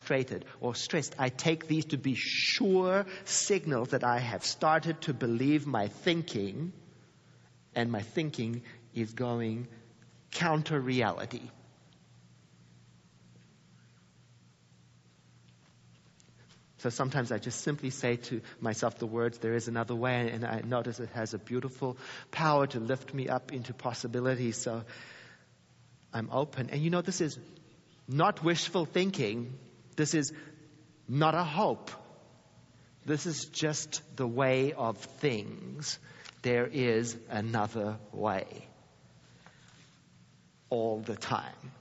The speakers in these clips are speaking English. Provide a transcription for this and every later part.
frustrated or stressed, I take these to be sure signals that I have started to believe my thinking, and my thinking is going counter reality. So sometimes I just simply say to myself the words, there is another way, and I notice it has a beautiful power to lift me up into possibilities. So I'm open. And this is not wishful thinking. This is not a hope. This is just the way of things. There is another way. All the time.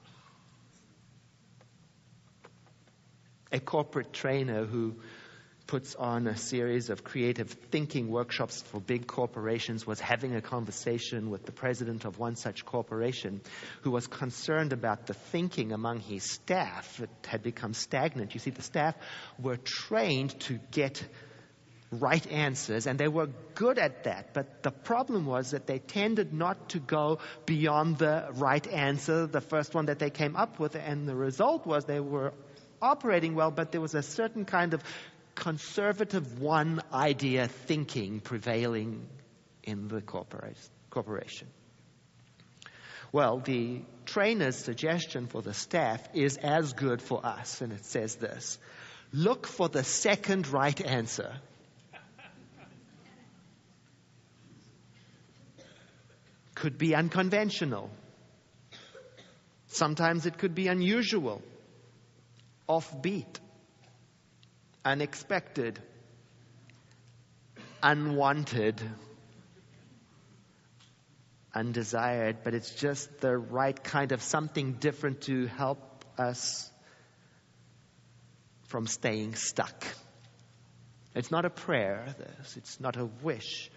A corporate trainer who puts on a series of creative thinking workshops for big corporations was having a conversation with the president of one such corporation who was concerned about the thinking among his staff. It had become stagnant. You see, the staff were trained to get right answers, and they were good at that. But the problem was that they tended not to go beyond the right answer, the first one that they came up with, and the result was they were operating well, but there was a certain kind of conservative one idea thinking prevailing in the corporation. Well, the trainer's suggestion for the staff is as good for us, and it says this: look for the second right answer. Could be unconventional. Sometimes it could be unusual, offbeat, unexpected, unwanted, undesired, but it's just the right kind of something different to help us from staying stuck. It's not a prayer, this. It's not a wish.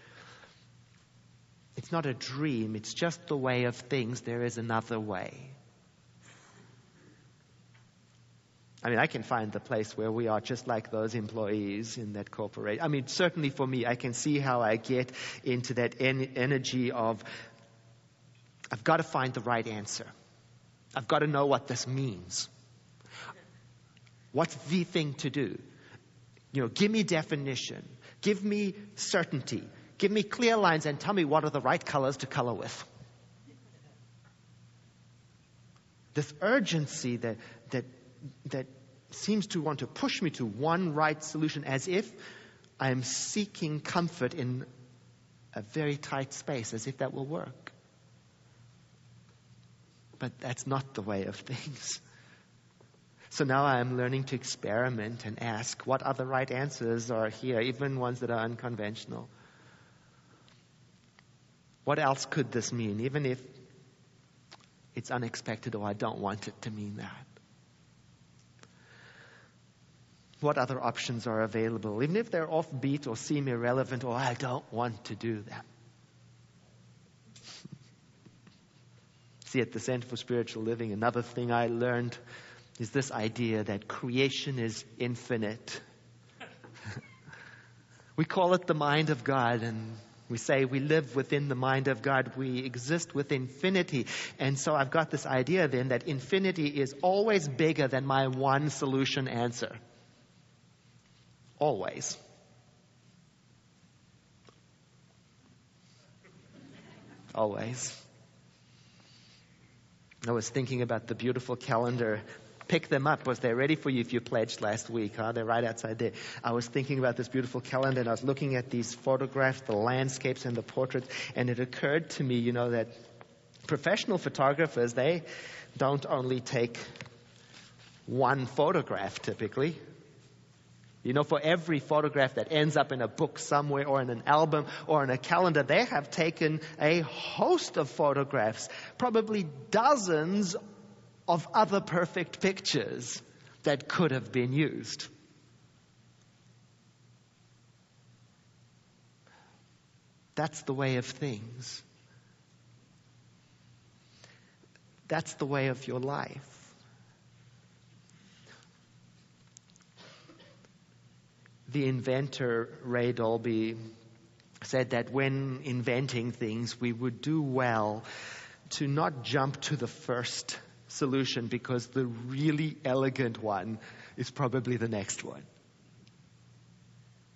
It's not a dream. It's just the way of things. There is another way. I mean, I can find the place where we are just like those employees in that corporation. I mean, certainly for me, I can see how I get into that energy of, I've got to find the right answer. I've got to know what this means. What's the thing to do? Give me definition. Give me certainty. Give me clear lines and tell me what are the right colors to color with. This urgency that seems to want to push me to one right solution, as if I am seeking comfort in a very tight space, as if that will work. But that's not the way of things. So now I am learning to experiment and ask what other right answers are here, even ones that are unconventional. What else could this mean, even if it's unexpected or I don't want it to mean that? What other options are available, even if they're offbeat or seem irrelevant or I don't want to do them? See, at the Center for Spiritual Living, another thing I learned is this idea that creation is infinite. We call it the mind of God, and we say we live within the mind of God. We exist with infinity. And so I've got this idea then that infinity is always bigger than my one solution answer. Always. Always. I was thinking about the beautiful calendar. Pick them up. Was they ready for you if you pledged last week? They're right outside there. I was thinking about this beautiful calendar, and I was looking at these photographs, the landscapes and the portraits, and it occurred to me, that professional photographers, they don't only take one photograph typically. For every photograph that ends up in a book somewhere or in an album or in a calendar, they have taken a host of photographs, probably dozens of other perfect pictures that could have been used. That's the way of things. That's the way of your life. The inventor Ray Dolby said that when inventing things, we would do well to not jump to the first solution because the really elegant one is probably the next one,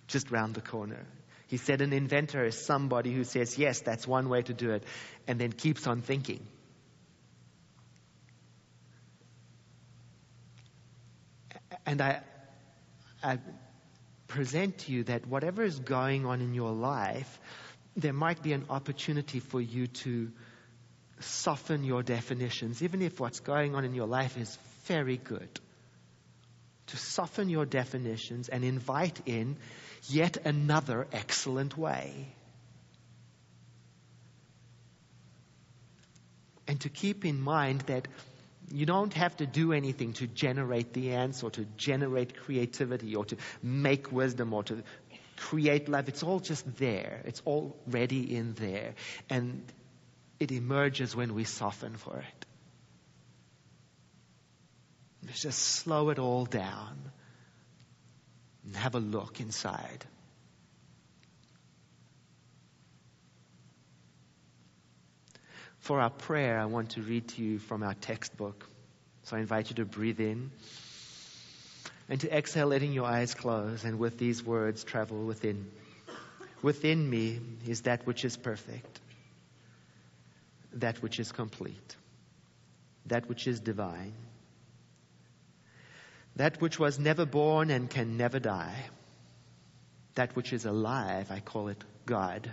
just round the corner. He said an inventor is somebody who says, yes, that's one way to do it, and then keeps on thinking. And I present to you that whatever is going on in your life, there might be an opportunity for you to soften your definitions, even if what's going on in your life is very good. To soften your definitions and invite in yet another excellent way. And to keep in mind that you don't have to do anything to generate the answer or to generate creativity or to make wisdom or to create love. It's all just there. It's already in there. And it emerges when we soften for it. Let's just slow it all down and have a look inside. For our prayer, I want to read to you from our textbook. So I invite you to breathe in and to exhale, letting your eyes close, and with these words travel within. Within me is that which is perfect, that which is complete, that which is divine, that which was never born and can never die, that which is alive, I call it God.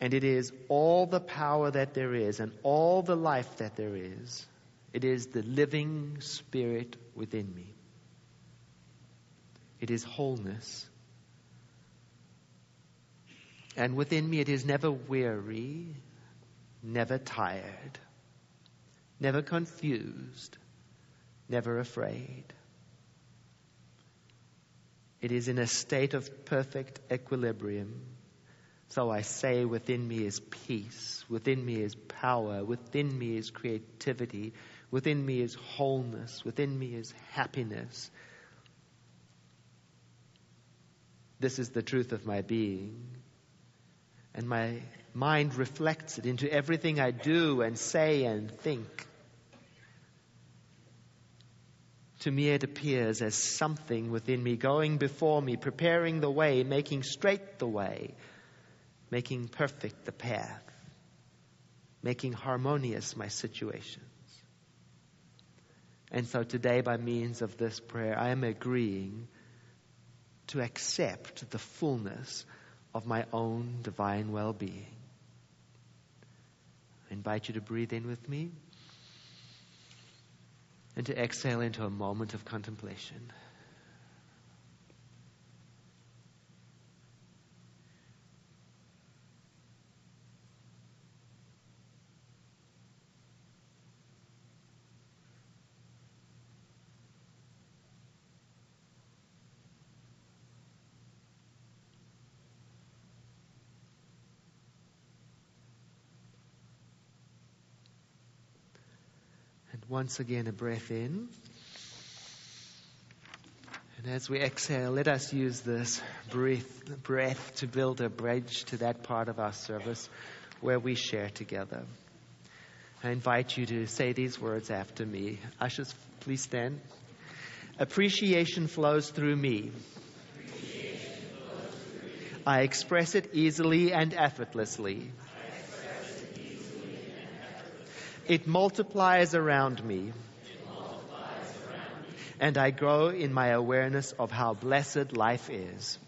And it is all the power that there is and all the life that there is. It is the living Spirit within me. It is wholeness. And within me it is never weary, never tired, never confused, never afraid. It is in a state of perfect equilibrium. So I say within me is peace, within me is power, within me is creativity, within me is wholeness, within me is happiness. This is the truth of my being. And my mind reflects it into everything I do and say and think. To me it appears as something within me going before me, preparing the way, making straight the way, making perfect the path, making harmonious my situations. And so today, by means of this prayer, I am agreeing to accept the fullness of my own divine well-being. I invite you to breathe in with me and to exhale into a moment of contemplation. Once again, a breath in. And as we exhale, let us use this breath to build a bridge to that part of our service where we share together. I invite you to say these words after me. Ushers, please stand. Appreciation flows through me. I express it easily and effortlessly. It multiplies around me. And I grow in my awareness of how blessed life is.